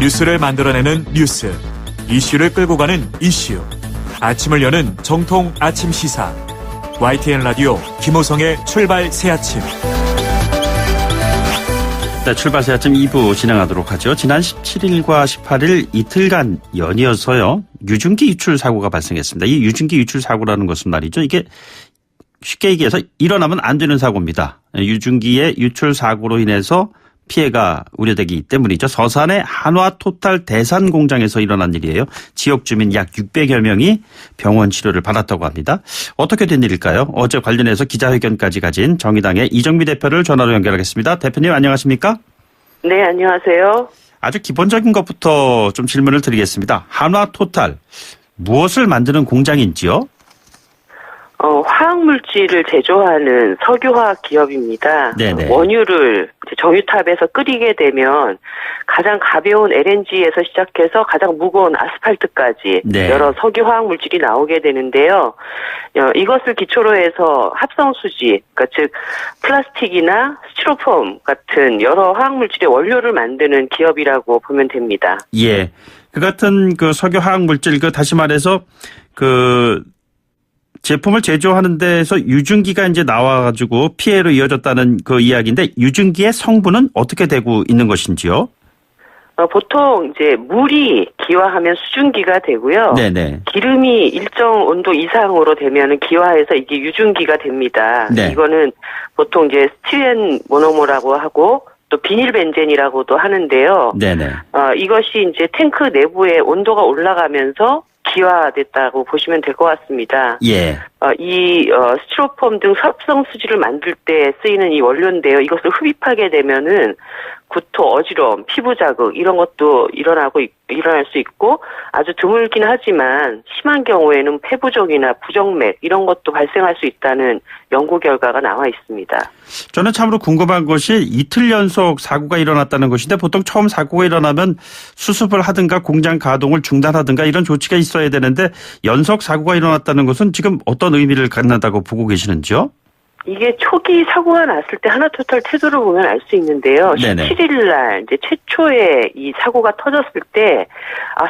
뉴스를 만들어내는 뉴스, 이슈를 끌고 가는 이슈. 아침을 여는 정통 아침 시사. YTN 라디오 김호성의 출발 새아침. 네, 출발 새아침 2부 진행하도록 하죠. 지난 17일과 18일 이틀간 연이어서요. 유증기 유출 사고가 발생했습니다. 이 유증기 유출 사고라는 것은 말이죠. 이게 쉽게 얘기해서 일어나면 안 되는 사고입니다. 유증기의 유출 사고로 인해서 피해가 우려되기 때문이죠. 서산의 한화토탈 대산 공장에서 일어난 일이에요. 지역 주민 약 600여 명이 병원 치료를 받았다고 합니다. 어떻게 된 일일까요? 어제 관련해서 기자회견까지 가진 정의당의 이정미 대표를 전화로 연결하겠습니다. 대표님 안녕하십니까? 네, 안녕하세요. 아주 기본적인 것부터 좀 질문을 드리겠습니다. 한화토탈 무엇을 만드는 공장인지요? 화학물질을 제조하는 석유화학 기업입니다. 네네. 원유를 정유탑에서 끓이게 되면 가장 가벼운 LNG에서 시작해서 가장 무거운 아스팔트까지 네. 여러 석유화학물질이 나오게 되는데요. 이것을 기초로 해서 합성수지, 그러니까 즉 플라스틱이나 스티로폼 같은 여러 화학물질의 원료를 만드는 기업이라고 보면 됩니다. 예. 그 같은 그 석유화학물질, 다시 말해서 제품을 제조하는 데에서 유증기가 이제 나와가지고 피해로 이어졌다는 그 이야기인데 유증기의 성분은 어떻게 되고 있는 것인지요? 보통 이제 물이 기화하면 수증기가 되고요. 네네. 기름이 일정 온도 이상으로 되면은 기화해서 이게 유증기가 됩니다. 네. 이거는 보통 이제 스티렌 모노머라고 하고 또 비닐벤젠이라고도 하는데요. 네네. 이것이 이제 탱크 내부의 온도가 올라가면서 기화됐다고 보시면 될 것 같습니다. 예. 스티로폼 등 합성 수지를 만들 때 쓰이는 이 원료인데요. 이것을 흡입하게 되면은 구토, 어지러움, 피부 자극 이런 것도 일어날 수 있고 아주 드물긴 하지만 심한 경우에는 폐부종이나 부정맥 이런 것도 발생할 수 있다는 연구 결과가 나와 있습니다. 저는 참으로 궁금한 것이 이틀 연속 사고가 일어났다는 것인데 보통 처음 사고가 일어나면 수습을 하든가 공장 가동을 중단하든가 이런 조치가 있어야 되는데 연속 사고가 일어났다는 것은 지금 어떤 의미를 갖는다고 보고 계시는지요? 이게 초기 사고가 났을 때 하나토탈 태도를 보면 알 수 있는데요. 네네. 17일 날 이제 최초에 이 사고가 터졌을 때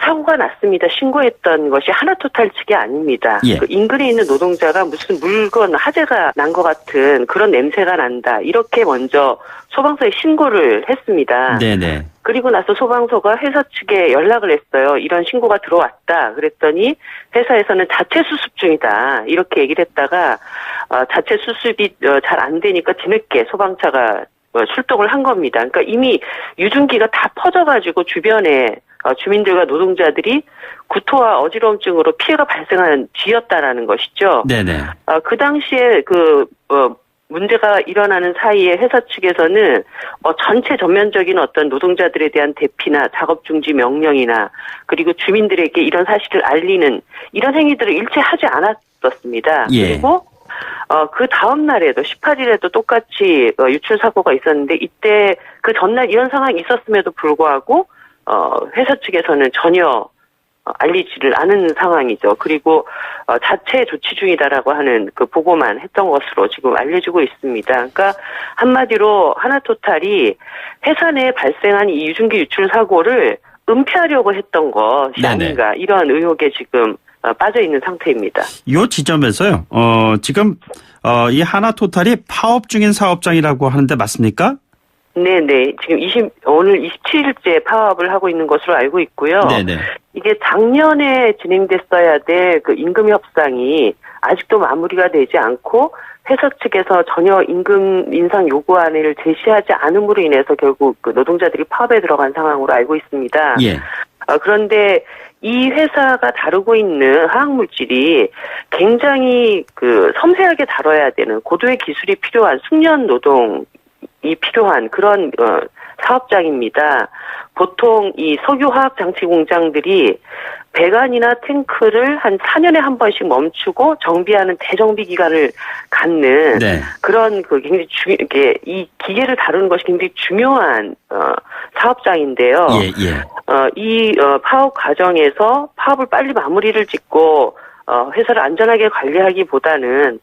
사고가 났습니다. 신고했던 것이 하나토탈 측이 아닙니다. 예. 그 인근에 있는 노동자가 무슨 물건 화재가 난 것 같은 그런 냄새가 난다. 이렇게 먼저 소방서에 신고를 했습니다. 네네. 그리고 나서 소방서가 회사 측에 연락을 했어요. 이런 신고가 들어왔다. 그랬더니 회사에서는 자체 수습 중이다. 이렇게 얘기를 했다가 자체 수습이 잘 안 되니까 뒤늦게 소방차가 출동을 한 겁니다. 그러니까 이미 유증기가 다 퍼져가지고 주변에 주민들과 노동자들이 구토와 어지러움증으로 피해가 발생한 뒤였다라는 것이죠. 네네. 그 당시에 문제가 일어나는 사이에 회사 측에서는 전체 전면적인 어떤 노동자들에 대한 대피나 작업 중지 명령이나 그리고 주민들에게 이런 사실을 알리는 이런 행위들을 일체 하지 않았었습니다. 예. 그리고 그 다음 날에도 18일에도 똑같이 유출 사고가 있었는데 이때 그 전날 이런 상황이 있었음에도 불구하고 회사 측에서는 전혀 알리지를 않은 상황이죠. 그리고 자체 조치 중이다라고 하는 그 보고만 했던 것으로 지금 알려지고 있습니다. 그러니까 한마디로 하나토탈이 회사 내에 발생한 이 유증기 유출 사고를 은폐하려고 했던 것이 네네. 아닌가 이런 의혹에 지금 빠져 있는 상태입니다. 이 지점에서요. 지금 이 하나토탈이 파업 중인 사업장이라고 하는데 맞습니까? 네네. 지금 오늘 27일째 파업을 하고 있는 것으로 알고 있고요. 네네. 이게 작년에 진행됐어야 될 그 임금 협상이 아직도 마무리가 되지 않고 회사 측에서 전혀 임금 인상 요구안을 제시하지 않음으로 인해서 결국 그 노동자들이 파업에 들어간 상황으로 알고 있습니다. 예. 그런데 이 회사가 다루고 있는 화학물질이 굉장히 섬세하게 다뤄야 되는 고도의 기술이 필요한 숙련 노동이 필요한 그런 사업장입니다. 보통 이 석유화학 장치 공장들이 배관이나 탱크를 한 4년에 한 번씩 멈추고 정비하는 대정비 기간을 갖는 네. 그런 굉장히 이 기계를 다루는 것이 굉장히 중요한 사업장인데요. 예. 이 파업 과정에서 파업을 빨리 마무리를 짓고 회사를 안전하게 관리하기보다는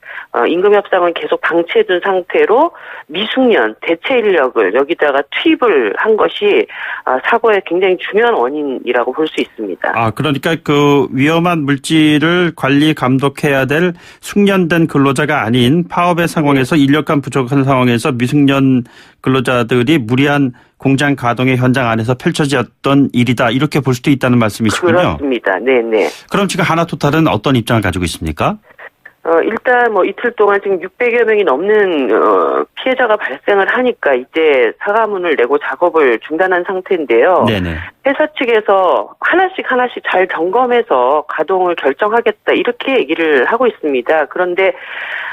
임금 협상은 계속 방치해둔 상태로 미숙련 대체 인력을 여기다가 투입을 한 것이 사고의 굉장히 중요한 원인이라고 볼 수 있습니다. 그러니까 그 위험한 물질을 관리 감독해야 될 숙련된 근로자가 아닌 파업의 상황에서 인력감 부족한 상황에서 미숙련 근로자들이 무리한 공장 가동의 현장 안에서 펼쳐졌던 일이다. 이렇게 볼 수도 있다는 말씀이시군요. 그렇습니다. 네네. 그럼 지금 하나토탈은 어떤 입장을 가지고 있습니까? 일단 이틀 동안 지금 600여 명이 넘는 피해자가 발생을 하니까 이제 사과문을 내고 작업을 중단한 상태인데요. 네네. 회사 측에서 하나씩 잘 점검해서 가동을 결정하겠다 이렇게 얘기를 하고 있습니다. 그런데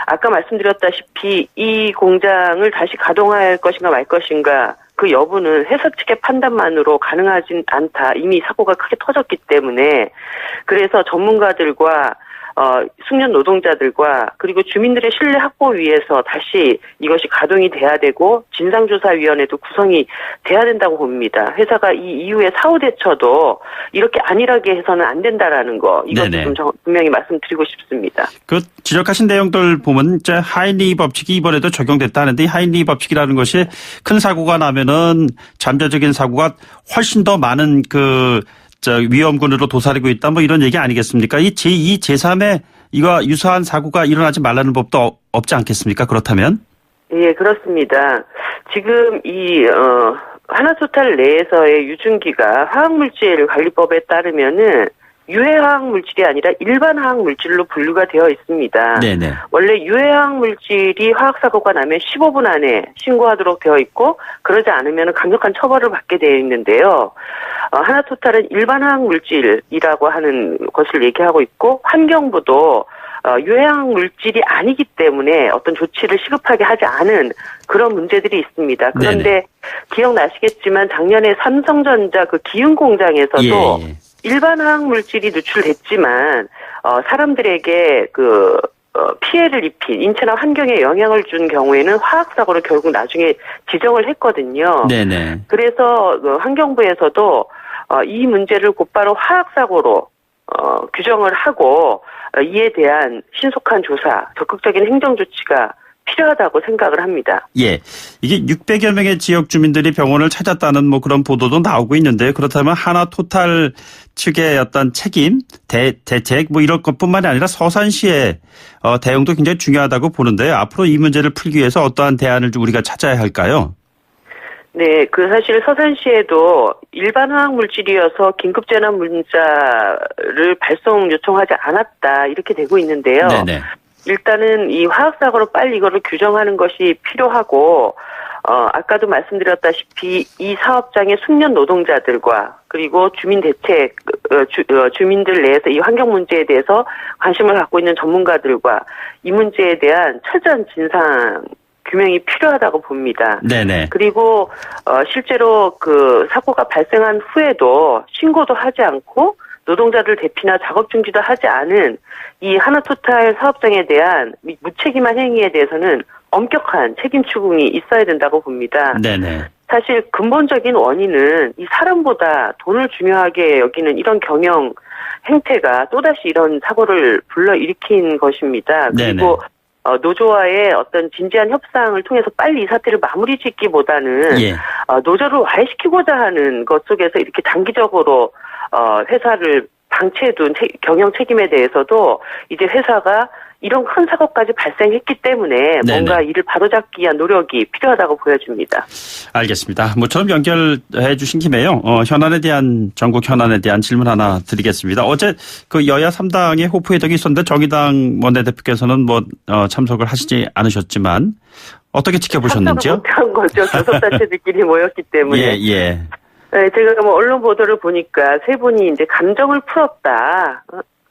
아까 말씀드렸다시피 이 공장을 다시 가동할 것인가 말 것인가 그 여부는 회사 측의 판단만으로 가능하진 않다. 이미 사고가 크게 터졌기 때문에 그래서 전문가들과 숙련 노동자들과 그리고 주민들의 신뢰 확보 위해서 다시 이것이 가동이 돼야 되고 진상조사위원회도 구성이 돼야 된다고 봅니다. 회사가 이 이후에 사후 대처도 이렇게 안일하게 해서는 안 된다라는 거 이것도 좀 분명히 말씀드리고 싶습니다. 그 지적하신 내용들 보면 이제 하인리 법칙이 이번에도 적용됐다 하는데 이 하인리 법칙이라는 것이 큰 사고가 나면은 잠재적인 사고가 훨씬 더 많은 위험군으로 도사리고 있다 뭐 이런 얘기 아니겠습니까? 이 제2, 제3의 이와 유사한 사고가 일어나지 말라는 법도 없지 않겠습니까? 그렇다면? 예, 그렇습니다. 지금 하나토탈 내에서의 유증기가 화학물질관리법에 따르면은 유해화학 물질이 아니라 일반 화학 물질로 분류가 되어 있습니다. 네네. 원래 유해화학 물질이 화학 사고가 나면 15분 안에 신고하도록 되어 있고 그러지 않으면 강력한 처벌을 받게 되어 있는데요. 하나토탈은 일반 화학 물질이라고 하는 것을 얘기하고 있고 환경부도 유해화학 물질이 아니기 때문에 어떤 조치를 시급하게 하지 않은 그런 문제들이 있습니다. 그런데 네네. 기억나시겠지만 작년에 삼성전자 그 기흥 공장에서도 일반 화학 물질이 누출됐지만 사람들에게 피해를 입힌 인체나 환경에 영향을 준 경우에는 화학 사고로 결국 나중에 지정을 했거든요. 네네. 그래서 환경부에서도 이 문제를 곧바로 화학 사고로 규정을 하고 이에 대한 신속한 조사, 적극적인 행정 조치가 필요하다고 생각을 합니다. 예. 이게 600여 명의 지역 주민들이 병원을 찾았다는 뭐 그런 보도도 나오고 있는데 그렇다면 하나토탈 측의 어떤 책임, 대책 뭐 이런 것뿐만이 아니라 서산시의 대응도 굉장히 중요하다고 보는데 앞으로 이 문제를 풀기 위해서 어떠한 대안을 우리가 찾아야 할까요? 네, 사실 서산시에도 일반 화학 물질이어서 긴급재난 문자를 발송 요청하지 않았다 이렇게 되고 있는데요. 네네. 일단은 이 화학사고로 빨리 이거를 규정하는 것이 필요하고, 아까도 말씀드렸다시피 이 사업장의 숙련 노동자들과 그리고 주민들 내에서 이 환경 문제에 대해서 관심을 갖고 있는 전문가들과 이 문제에 대한 철저한 진상 규명이 필요하다고 봅니다. 네네. 그리고, 실제로 사고가 발생한 후에도 신고도 하지 않고 노동자들 대피나 작업 중지도 하지 않은 이 하나토탈 사업장에 대한 무책임한 행위에 대해서는 엄격한 책임 추궁이 있어야 된다고 봅니다. 네네. 사실 근본적인 원인은 이 사람보다 돈을 중요하게 여기는 이런 경영 행태가 또다시 이런 사고를 불러일으킨 것입니다. 그리고 노조와의 어떤 진지한 협상을 통해서 빨리 이 사태를 마무리 짓기보다는 노조를 와해시키고자 하는 것 속에서 이렇게 장기적으로 회사를 방치해둔 경영 책임에 대해서도 이제 회사가 이런 큰 사고까지 발생했기 때문에 뭔가 이를 바로잡기 위한 노력이 필요하다고 보여집니다. 알겠습니다. 모처럼 연결해 주신 김에요. 전국 현안에 대한 질문 하나 드리겠습니다. 어제 여야 3당의 호프회동이 있었는데 정의당 원내대표께서는 참석을 하시지 않으셨지만 어떻게 지켜보셨는지요? 참석을 못한 거죠. 교섭단체들끼리 모였기 때문에. 네, 제가 언론 보도를 보니까 세 분이 이제 감정을 풀었다.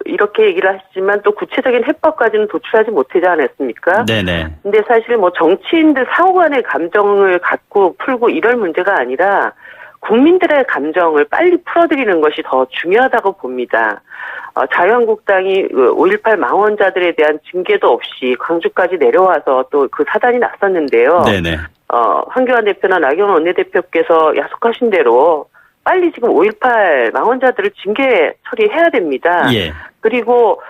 이렇게 얘기를 하시지만 또 구체적인 해법까지는 도출하지 못하지 않았습니까? 네네. 근데 사실 정치인들 상호간의 감정을 갖고 풀고 이럴 문제가 아니라 국민들의 감정을 빨리 풀어드리는 것이 더 중요하다고 봅니다. 자유한국당이 5.18 망원자들에 대한 징계도 없이 광주까지 내려와서 또 그 사단이 났었는데요. 네네. 황교안 대표나 나경원 원내대표께서 약속하신 대로 빨리 지금 5.18 망원자들을 징계 처리해야 됩니다. 예. 그리고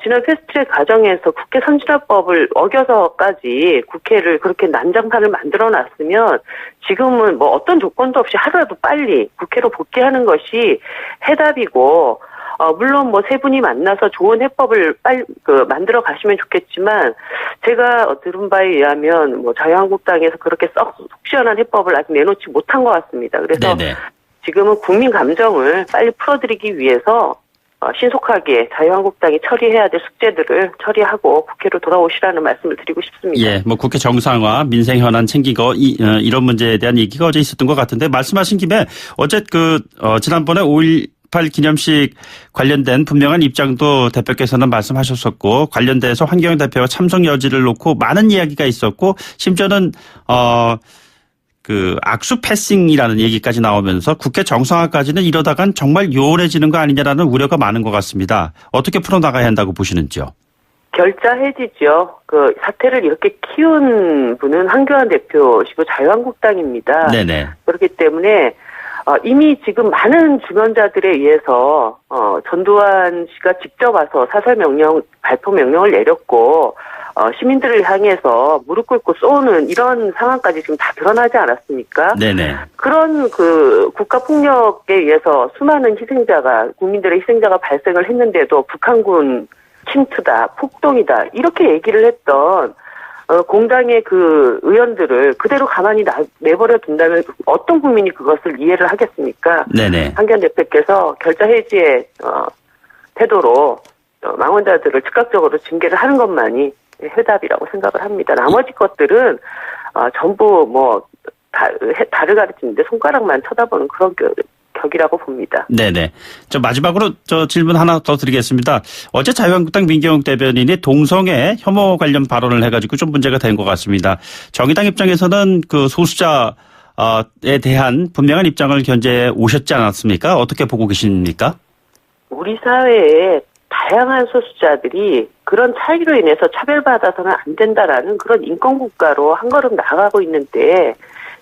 지난 패스트트랙 과정에서 국회 선진화법을 어겨서까지 국회를 그렇게 난장판을 만들어놨으면 지금은 뭐 어떤 조건도 없이 하루라도 빨리 국회로 복귀하는 것이 해답이고, 물론 뭐 세 분이 만나서 좋은 해법을 빨리 만들어 가시면 좋겠지만, 제가 들은 바에 의하면 뭐 자유한국당에서 그렇게 속 시원한 해법을 아직 내놓지 못한 것 같습니다. 그래서 네네. 지금은 국민 감정을 빨리 풀어드리기 위해서 신속하게 자유한국당이 처리해야 될 숙제들을 처리하고 국회로 돌아오시라는 말씀을 드리고 싶습니다. 예, 뭐 국회 정상화, 민생 현안 챙기고 이런 문제에 대한 얘기가 어제 있었던 것 같은데 말씀하신 김에 어제 지난번에 5.18 기념식 관련된 분명한 입장도 대표께서는 말씀하셨었고 관련돼서 환경 대표와 참석 여지를 놓고 많은 이야기가 있었고 심지어는 악수 패싱이라는 얘기까지 나오면서 국회 정상화까지는 이러다간 정말 요원해지는 거 아니냐라는 우려가 많은 것 같습니다. 어떻게 풀어나가야 한다고 보시는지요? 결자 해지죠. 사태를 이렇게 키운 분은 한교안 대표시고 자유한국당입니다. 네네. 그렇기 때문에 이미 지금 많은 증언자들에 의해서 전두환 씨가 직접 와서 발포 명령을 내렸고 시민들을 향해서 무릎 꿇고 쏘는 이런 상황까지 지금 다 드러나지 않았습니까? 네네. 그런 국가 폭력에 의해서 수많은 국민들의 희생자가 발생을 했는데도 북한군 침투다, 폭동이다 이렇게 얘기를 했던 공당의 의원들을 그대로 가만히 내버려 둔다면 어떤 국민이 그것을 이해를 하겠습니까? 네네. 한교안 대표께서 결자 해지의 태도로 망원자들을 즉각적으로 징계를 하는 것만이 해답이라고 생각을 합니다. 나머지 것들은 전부 달을 가르치는데 손가락만 쳐다보는 그런 격이라고 봅니다. 네네. 마지막으로 질문 하나 더 드리겠습니다. 어제 자유한국당 민경욱 대변인이 동성애 혐오 관련 발언을 해가지고 좀 문제가 된 것 같습니다. 정의당 입장에서는 소수자에 대한 분명한 입장을 견제해 오셨지 않았습니까? 어떻게 보고 계십니까? 우리 사회에 다양한 소수자들이 그런 차이로 인해서 차별받아서는 안 된다라는 그런 인권국가로 한 걸음 나아가고 있는데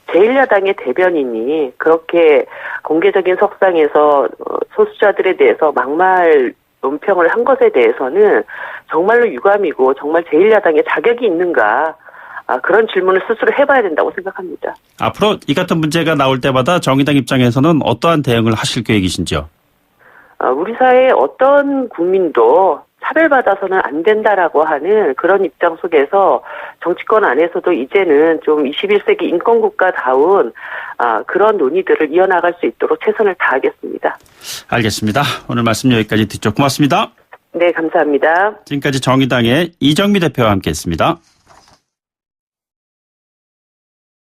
제1야당의 대변인이 그렇게 공개적인 석상에서 소수자들에 대해서 막말 논평을 한 것에 대해서는 정말로 유감이고 정말 제1야당에 자격이 있는가 그런 질문을 스스로 해봐야 된다고 생각합니다. 앞으로 이 같은 문제가 나올 때마다 정의당 입장에서는 어떠한 대응을 하실 계획이신지요? 우리 사회의 어떤 국민도 차별받아서는 안 된다라고 하는 그런 입장 속에서 정치권 안에서도 이제는 좀 21세기 인권국가다운 그런 논의들을 이어나갈 수 있도록 최선을 다하겠습니다. 알겠습니다. 오늘 말씀 여기까지 듣죠. 고맙습니다. 네, 감사합니다. 지금까지 정의당의 이정미 대표와 함께했습니다.